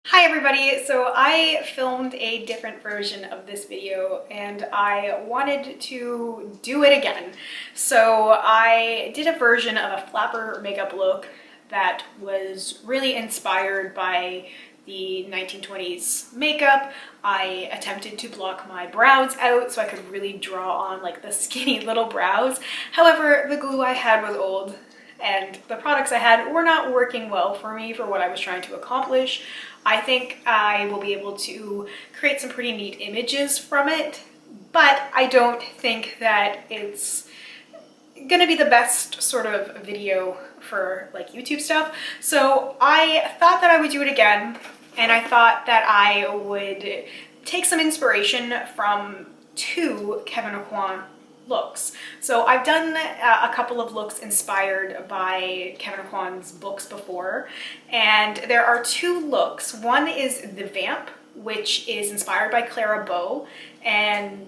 Hi everybody! So I filmed a different version of this video and I wanted to do it again. So I did a version of a flapper makeup look that was really inspired by the 1920s makeup. I attempted to block my brows out so I could really draw on like the skinny little brows. However, the glue I had was old and the products I had were not working well for me for what I was trying to accomplish. I think I will be able to create some pretty neat images from it, but I don't think that it's gonna be the best sort of video for like YouTube stuff. So I thought that I would do it again, and I thought that I would take some inspiration from two Kevyn Aucoin looks. So I've done a couple of looks inspired by Kevyn Aucoin's books before, and there are two looks. One is the Vamp, which is inspired by Clara Bow, and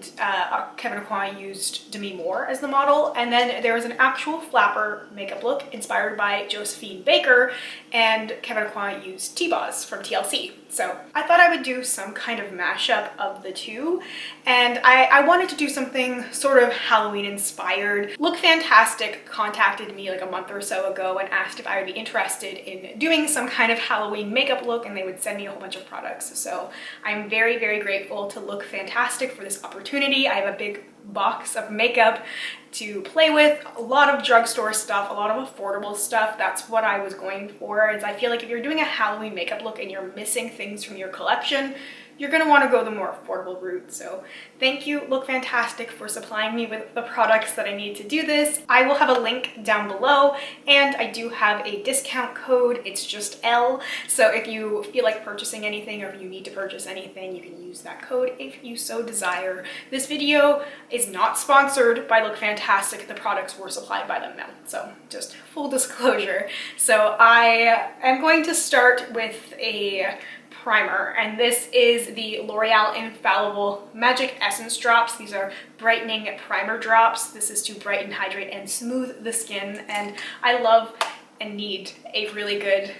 Kevyn Aucoin used Demi Moore as the model. And then there was an actual flapper makeup look inspired by Josephine Baker, and Kevyn Aucoin used T-Boz from TLC. So I thought I would do some kind of mashup of the two, and I wanted to do something sort of Halloween inspired. Look Fantastic contacted me like a month or so ago and asked if I would be interested in doing some kind of Halloween makeup look, and they would send me a whole bunch of products. So I'm very, very grateful to Look Fantastic for this opportunity. I have a big box of makeup to play with, a lot of drugstore stuff, a lot of affordable stuff. That's what I was going for, is I feel like if you're doing a Halloween makeup look and you're missing things from your collection, you're gonna want to go the more affordable route. So thank you, Look Fantastic, for supplying me with the products that I need to do this. I will have a link down below, and I do have a discount code. It's just Elle. So if you feel like purchasing anything, or if you need to purchase anything, you can use that code if you so desire. This video is not sponsored by Look Fantastic. The products were supplied by them now. So just full disclosure. So I am going to start with a primer, and this is the L'Oreal Infallible Magic Essence Drops. These are brightening primer drops. This is to brighten, hydrate, and smooth the skin, and I love and need a really good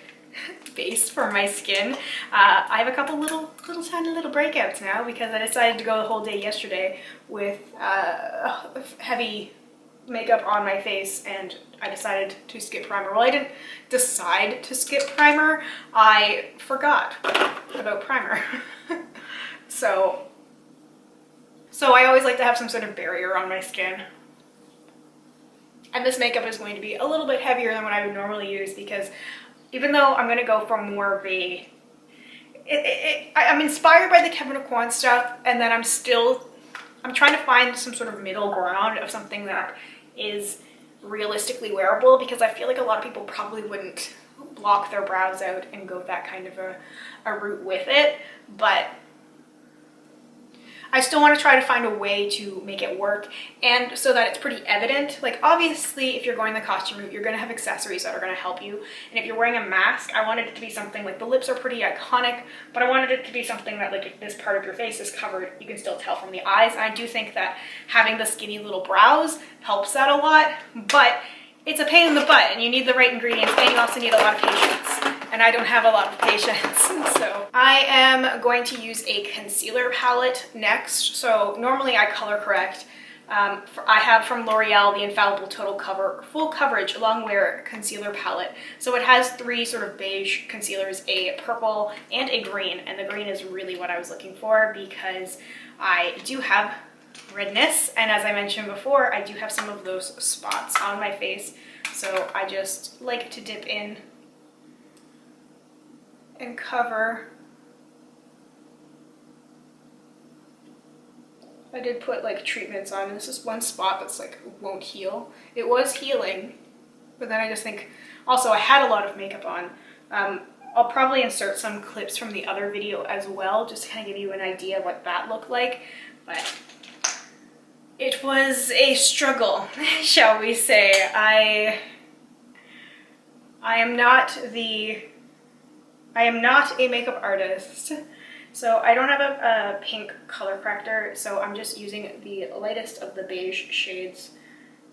base for my skin. I have a couple tiny little breakouts now because I decided to go the whole day yesterday with heavy makeup on my face, and I decided to skip primer. Well, I didn't decide to skip primer, I forgot about primer. so I always like to have some sort of barrier on my skin. And this makeup is going to be a little bit heavier than what I would normally use, because even though I'm going to go for more of a... I'm inspired by the Kevyn Aucoin stuff, and then I'm trying to find some sort of middle ground of something that is realistically wearable, because I feel like a lot of people probably wouldn't block their brows out and go that kind of a route with it, but I still want to try to find a way to make it work, and so that it's pretty evident. Like, obviously, if you're going the costume route, you're going to have accessories that are going to help you, and if you're wearing a mask, I wanted it to be something like, the lips are pretty iconic, but I wanted it to be something that, like, if this part of your face is covered, you can still tell from the eyes. And I do think that having the skinny little brows helps that a lot, but it's a pain in the butt, and you need the right ingredients, and you also need a lot of patience. And I don't have a lot of patience. So I am going to use a concealer palette next. So normally I color correct. I have from L'Oreal the Infallible Total Cover Full Coverage Long Wear Concealer Palette. So it has three sort of beige concealers, a purple and a green. And the green is really what I was looking for, because I do have redness. And as I mentioned before, I do have some of those spots on my face. So I just like to dip in and cover. I did put like treatments on, and this is one spot that's like won't heal. It was healing, but then I just think, also I had a lot of makeup on. I'll probably insert some clips from the other video as well, just to kind of give you an idea of what that looked like, but it was a struggle, shall we say. I am not a makeup artist, so I don't have a pink color corrector, so I'm just using the lightest of the beige shades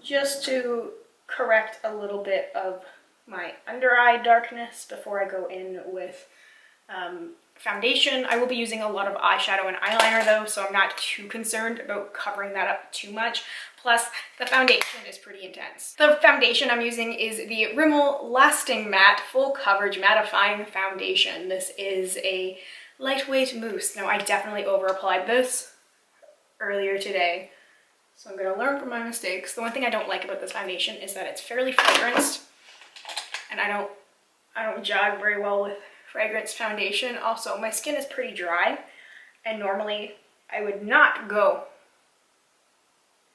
just to correct a little bit of my under eye darkness before I go in with foundation. I will be using a lot of eyeshadow and eyeliner though, so I'm not too concerned about covering that up too much. Plus, the foundation is pretty intense. The foundation I'm using is the Rimmel Lasting Matte Full Coverage Mattifying Foundation. This is a lightweight mousse. Now, I definitely over-applied this earlier today, so I'm gonna learn from my mistakes. The one thing I don't like about this foundation is that it's fairly fragranced, and I don't jog very well with fragrance foundation. Also, my skin is pretty dry, and normally I would not go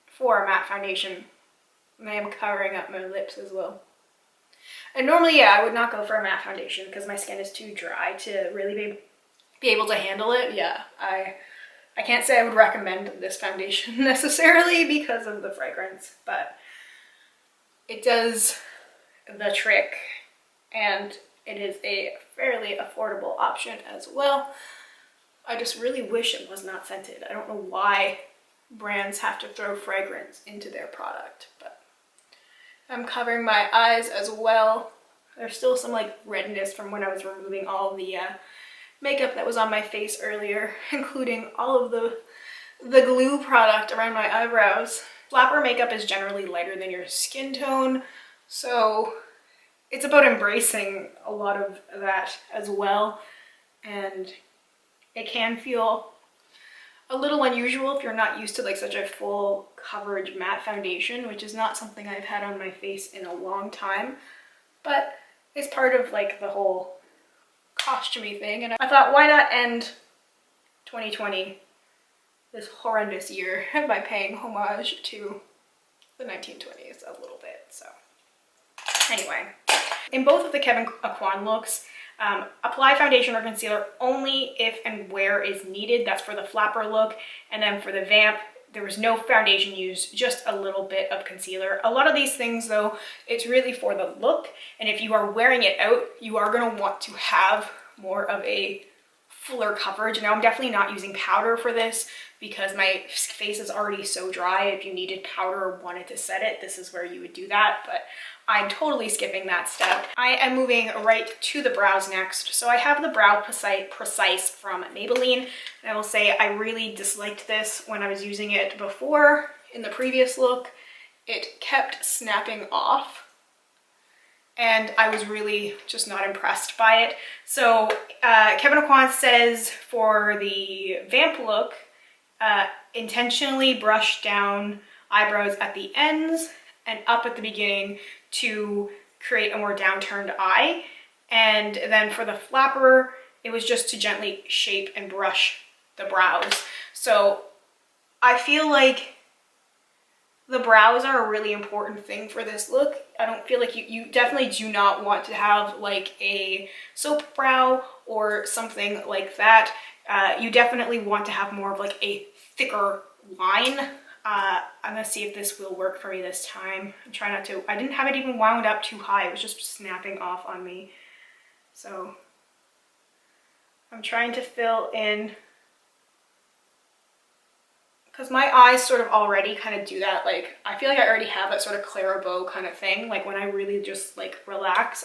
for a matte foundation. And I am covering up my lips as well. And normally, yeah, I would not go for a matte foundation because my skin is too dry to really be able to handle it. Yeah, I can't say I would recommend this foundation necessarily because of the fragrance, but it does the trick, and it is a fairly affordable option as well. I just really wish it was not scented. I don't know why brands have to throw fragrance into their product, but I'm covering my eyes as well. There's still some like redness from when I was removing all the makeup that was on my face earlier, including all of the glue product around my eyebrows. Flapper makeup is generally lighter than your skin tone, so it's about embracing a lot of that as well, and it can feel a little unusual if you're not used to like such a full coverage matte foundation, which is not something I've had on my face in a long time, but it's part of like the whole costumey thing. And I thought, why not end 2020, this horrendous year, by paying homage to the 1920s a little bit. So anyway, in both of the Kevyn Aucoin looks, apply foundation or concealer only if and where is needed. That's for the flapper look. And then for the vamp, there was no foundation used, just a little bit of concealer. A lot of these things though, it's really for the look. And if you are wearing it out, you are gonna want to have more of a fuller coverage. Now, I'm definitely not using powder for this because my face is already so dry. If you needed powder or wanted to set it, this is where you would do that, but I'm totally skipping that step. I am moving right to the brows next. So I have the Brow Precise from Maybelline. And I will say I really disliked this when I was using it before in the previous look. It kept snapping off, and I was really just not impressed by it. So Kevyn Aucoin says for the vamp look, intentionally brush down eyebrows at the ends and up at the beginning to create a more downturned eye. And then for the flapper, it was just to gently shape and brush the brows. So I feel like the brows are a really important thing for this look. I don't feel like you definitely do not want to have like a soap brow or something like that. You definitely want to have more of like a thicker line. I'm gonna see if this will work for me this time. I'm trying not to, I didn't have it even wound up too high. It was just snapping off on me. So I'm trying to fill in, because my eyes sort of already kind of do that. Like, I feel like I already have that sort of Clairabeau kind of thing. Like when I really just like relax,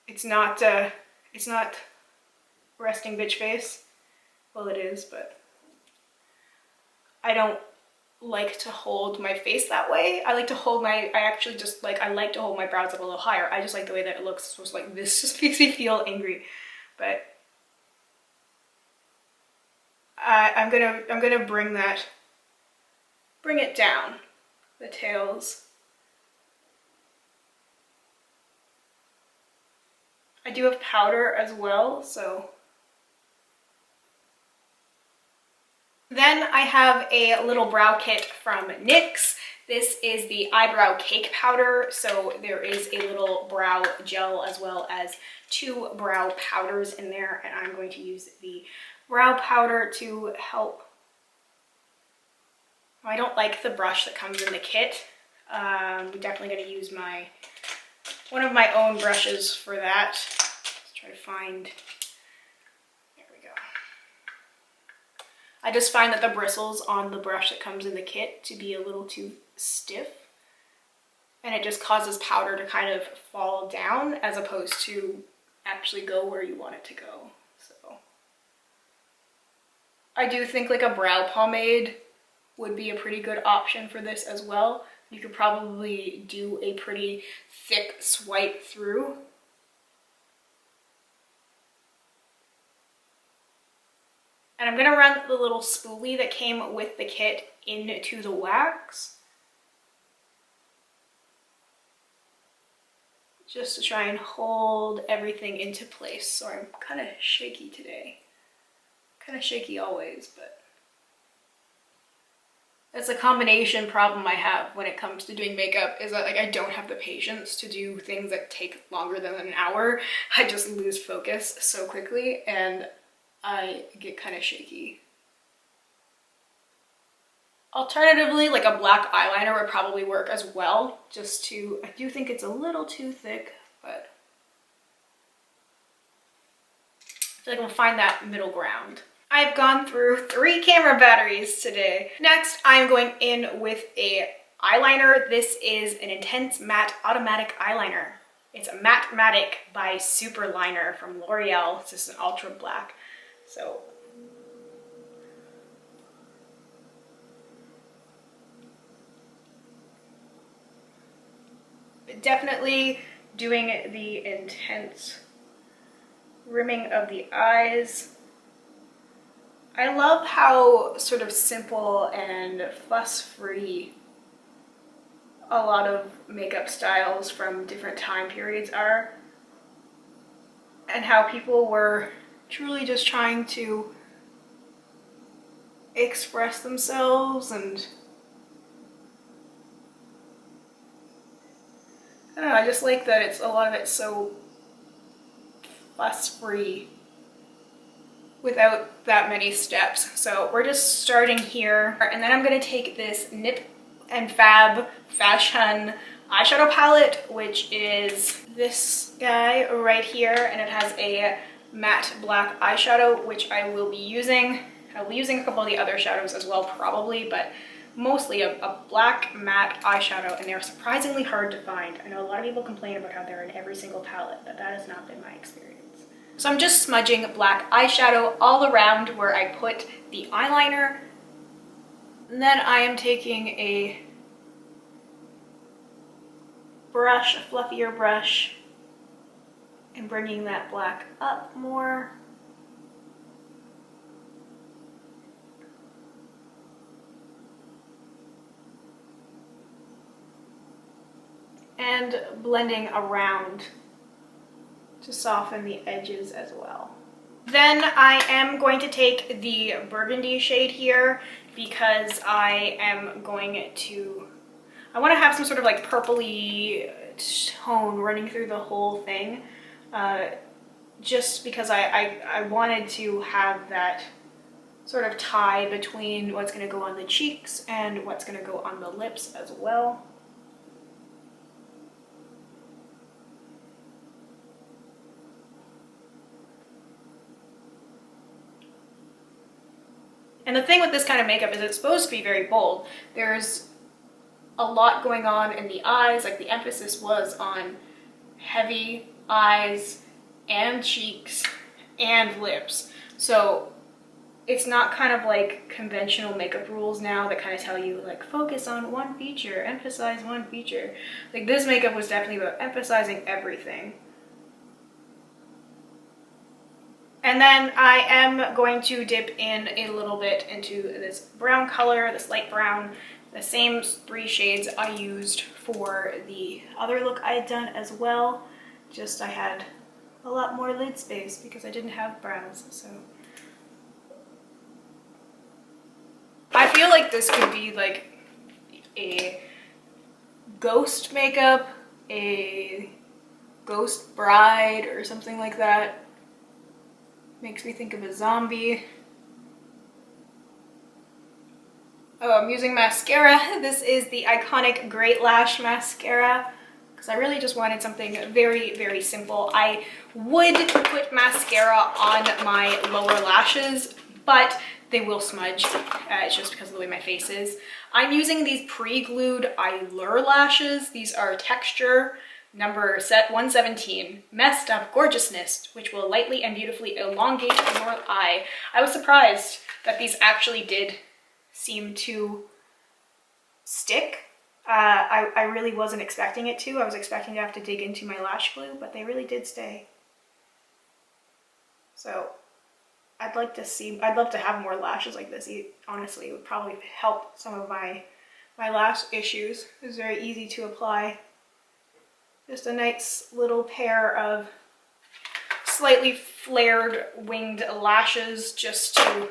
it's not resting bitch face. Well, it is, but I don't like to hold my face that way. I like to hold my, I like to hold my brows up a little higher. I just like the way that it looks. So it's like, this just makes me feel angry. But I'm gonna bring it down, the tails. I do have powder as well, so. Then I have a little brow kit from NYX. This is the eyebrow cake powder. So there is a little brow gel as well as 2 brow powders in there. And I'm going to use the brow powder to help. I don't like the brush that comes in the kit. I'm definitely going to use one of my own brushes for that. Let's try to find. I just find that the bristles on the brush that comes in the kit to be a little too stiff, and it just causes powder to kind of fall down as opposed to actually go where you want it to go. So I do think like a brow pomade would be a pretty good option for this as well. You could probably do a pretty thick swipe through. And I'm gonna run the little spoolie that came with the kit into the wax, just to try and hold everything into place. Sorry, I'm kind of shaky today. Kind of shaky always, but that's a combination problem I have when it comes to doing makeup, is that like I don't have the patience to do things that take longer than an hour. I just lose focus so quickly and I get kind of shaky. Alternatively, like a black eyeliner would probably work as well, just to, I do think it's a little too thick, but I feel like we'll find that middle ground. I've gone through 3 camera batteries today. Next, I'm going in with a eyeliner. This is an Intense Matte Automatic Eyeliner. It's a Matte-Matic by Superliner from L'Oreal. It's just an ultra black. So definitely doing the intense rimming of the eyes. I love how sort of simple and fuss-free a lot of makeup styles from different time periods are, and how people were truly just trying to express themselves, and I don't know, I just like that it's a lot of it's so fuss-free without that many steps. So we're just starting here, and then I'm gonna take this Nip and Fab Fash-Hun eyeshadow palette, which is this guy right here, and it has a matte black eyeshadow, which I will be using. I'll be using a couple of the other shadows as well probably, but mostly a black matte eyeshadow, and they're surprisingly hard to find. I know a lot of people complain about how they're in every single palette, but that has not been my experience. So I'm just smudging black eyeshadow all around where I put the eyeliner. And then I am taking a brush, a fluffier brush, and bringing that black up more. And blending around to soften the edges as well. Then I am going to take the burgundy shade here because I want to have some sort of like purpley tone running through the whole thing. Just because I wanted to have that sort of tie between what's going to go on the cheeks and what's going to go on the lips as well. And the thing with this kind of makeup is it's supposed to be very bold. There's a lot going on in the eyes, like the emphasis was on heavy eyes and cheeks and lips. So it's not kind of like conventional makeup rules now that kind of tell you like focus on one feature, emphasize one feature. Like this makeup was definitely about emphasizing everything. And then I am going to dip in a little bit into this brown color, this light brown, the same 3 shades I used for the other look I had done as well. Just I had a lot more lid space because I didn't have browns, so. I feel like this could be like a ghost makeup, a ghost bride or something like that. Makes me think of a zombie. Oh, I'm using mascara. This is the iconic Great Lash mascara because I really just wanted something very, very simple. I would put mascara on my lower lashes, but they will smudge. It's just because of the way my face is. I'm using these pre-glued Eyelure lashes. These are texture number set 117, Messed Up Gorgeousness, which will lightly and beautifully elongate your eye. I was surprised that these actually did seem to stick. I really wasn't expecting it to. I was expecting to have to dig into my lash glue, but they really did stay. So I'd love to have more lashes like this. Honestly, it would probably help some of my lash issues. It's very easy to apply. Just a nice little pair of slightly flared winged lashes just to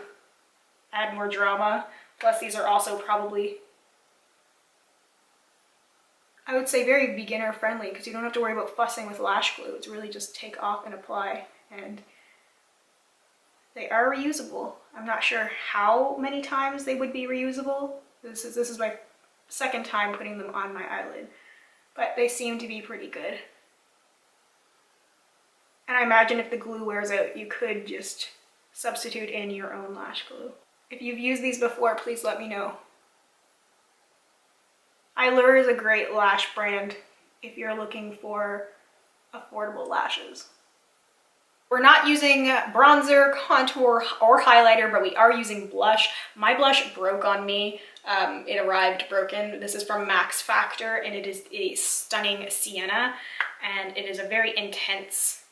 add more drama. Plus these are also probably, I would say, very beginner friendly because you don't have to worry about fussing with lash glue. It's really just take off and apply, and they are reusable. I'm not sure how many times they would be reusable. This is my second time putting them on my eyelid, but they seem to be pretty good. And I imagine if the glue wears out, you could just substitute in your own lash glue. If you've used these before, please let me know. Eyelure is a great lash brand if you're looking for affordable lashes. We're not using bronzer, contour, or highlighter, but we are using blush. My blush broke on me. It arrived broken. This is from Max Factor, and it is a stunning Sienna, and it is a very intense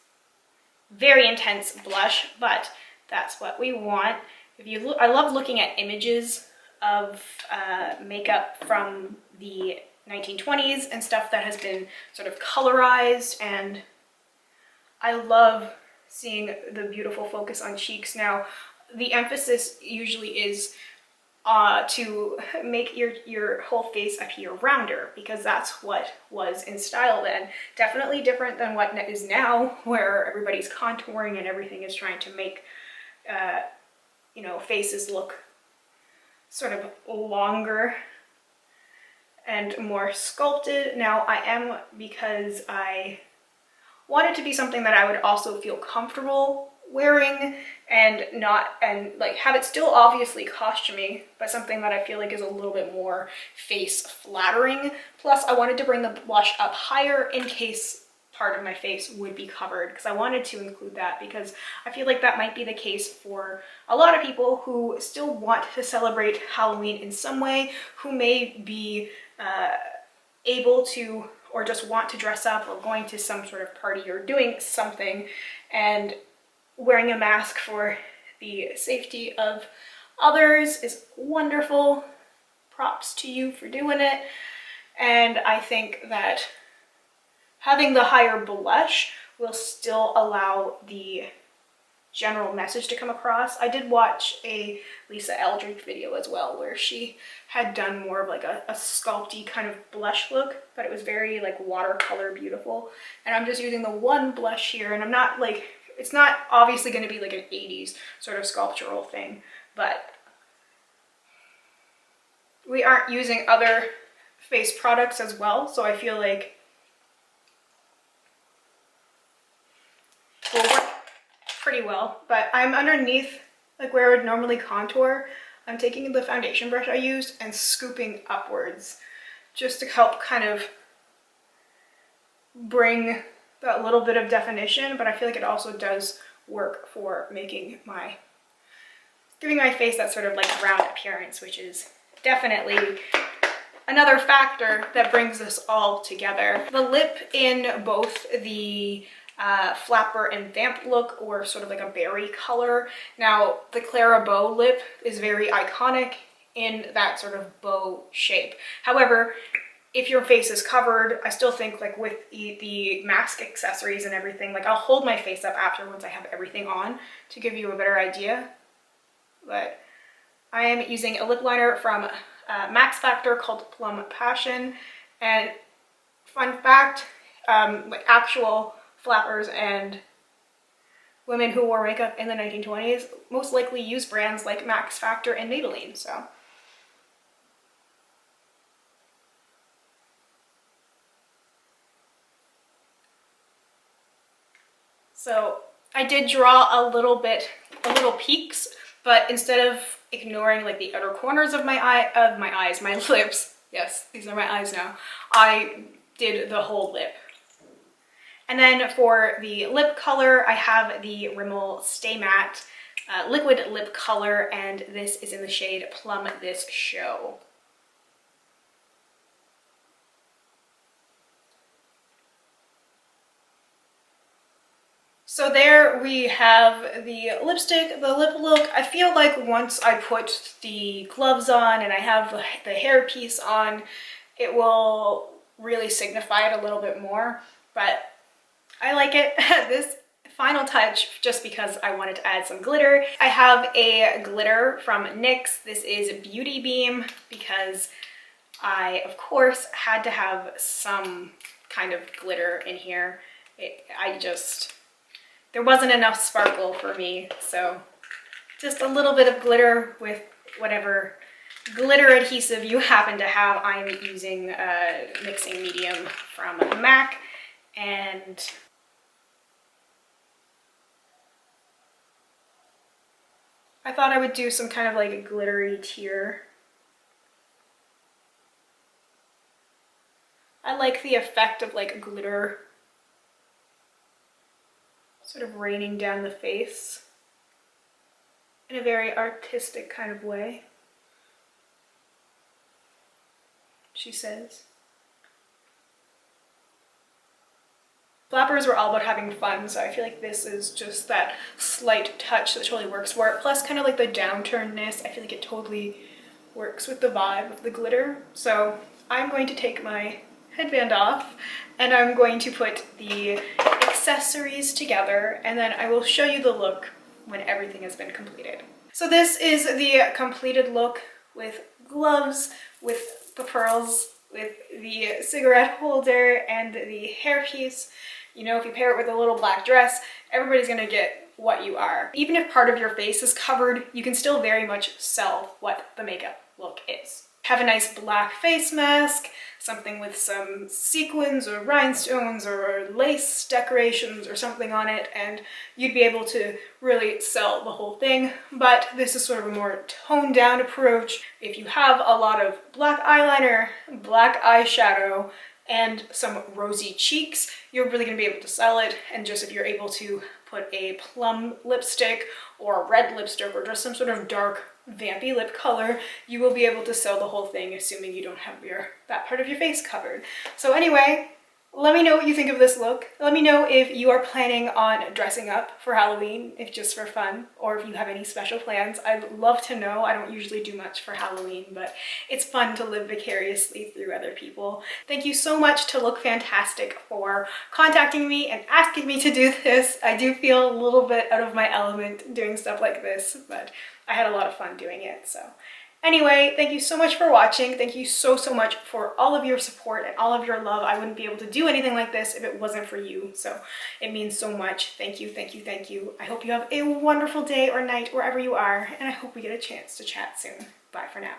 blush, but that's what we want. If you look, I love looking at images of makeup from the 1920s and stuff that has been sort of colorized, and I love seeing the beautiful focus on cheeks. Now, the emphasis usually is to make your whole face appear rounder, because that's what was in style then. Definitely different than what is now, where everybody's contouring and everything is trying to make you know, faces look sort of longer and more sculpted. Now I am, because I want it to be something that I would also feel comfortable wearing and like have it still obviously costumey, but something that I feel like is a little bit more face flattering. Plus I wanted to bring the blush up higher in case part of my face would be covered, because I wanted to include that, because I feel like that might be the case for a lot of people who still want to celebrate Halloween in some way, who may be able to, or just want to dress up, or going to some sort of party or doing something, and wearing a mask for the safety of others is wonderful. Props to you for doing it. And I think that having the higher blush will still allow the general message to come across. I did watch a Lisa Eldridge video as well, where she had done more of like a sculpty kind of blush look, but it was very like watercolor beautiful. And I'm just using the one blush here, and I'm not like, it's not obviously going to be like an 80s sort of sculptural thing, but we aren't using other face products as well, so I feel like will work pretty well. But I'm underneath, like where I would normally contour, I'm taking the foundation brush I used and scooping upwards just to help kind of bring that little bit of definition, but I feel like it also does work for giving my face that sort of like round appearance, which is definitely another factor that brings this all together. The lip in both the flapper and vamp look, or sort of like a berry color. Now the Clara bow lip is very iconic in that sort of bow shape. However, if your face is covered, I still think like with the mask accessories and everything, like I'll hold my face up after once I have everything on to give you a better idea. But I am using a lip liner from Max Factor called Plum Pass, and fun fact, like actual flappers and women who wore makeup in the 1920s most likely use brands like Max Factor and Maybelline. So I did draw a little peaks, but instead of ignoring like the outer corners of my lips, yes, these are my eyes now, I did the whole lip. And then for the lip color, I have the Rimmel Stay Matte liquid lip color, and this is in the shade Plum This Show. So there we have the lipstick, the lip look. I feel like once I put the gloves on and I have the hair piece on, it will really signify it a little bit more, but I like it. This final touch, just because I wanted to add some glitter. I have a glitter from NYX. This is Beauty Beam because I, of course, had to have some kind of glitter in here. There wasn't enough sparkle for me, so just a little bit of glitter with whatever glitter adhesive you happen to have. I'm using a mixing medium from MAC, and I thought I would do some kind of like a glittery tear. I like the effect of like glitter sort of raining down the face in a very artistic kind of way, she says. Flappers were all about having fun, so I feel like this is just that slight touch that totally works for it. Plus kind of like the downturnedness, I feel like it totally works with the vibe of the glitter. So I'm going to take my headband off and I'm going to put the accessories together, and then I will show you the look when everything has been completed. So this is the completed look with gloves, with the pearls, with the cigarette holder and the hairpiece. You know, if you pair it with a little black dress, everybody's gonna get what you are. Even if part of your face is covered, you can still very much sell what the makeup look is. Have a nice black face mask, something with some sequins or rhinestones or lace decorations or something on it, and you'd be able to really sell the whole thing. But this is sort of a more toned down approach. If you have a lot of black eyeliner, black eyeshadow, and some rosy cheeks, you're really gonna be able to sell it. And just if you're able to put a plum lipstick or a red lipstick or just some sort of dark vampy lip color, you will be able to sell the whole thing, assuming you don't have that part of your face covered. So anyway, let me know what you think of this look. Let me know if you are planning on dressing up for Halloween, if just for fun, or if you have any special plans. I'd love to know. I don't usually do much for Halloween, but it's fun to live vicariously through other people. Thank you so much to Look Fantastic for contacting me and asking me to do this. I do feel a little bit out of my element doing stuff like this, but I had a lot of fun doing it. So anyway, thank you so much for watching. Thank you so much for all of your support and all of your love. I wouldn't be able to do anything like this if it wasn't for you. So it means so much. Thank you, thank you, thank you. I hope you have a wonderful day or night wherever you are, and I hope we get a chance to chat soon. Bye for now.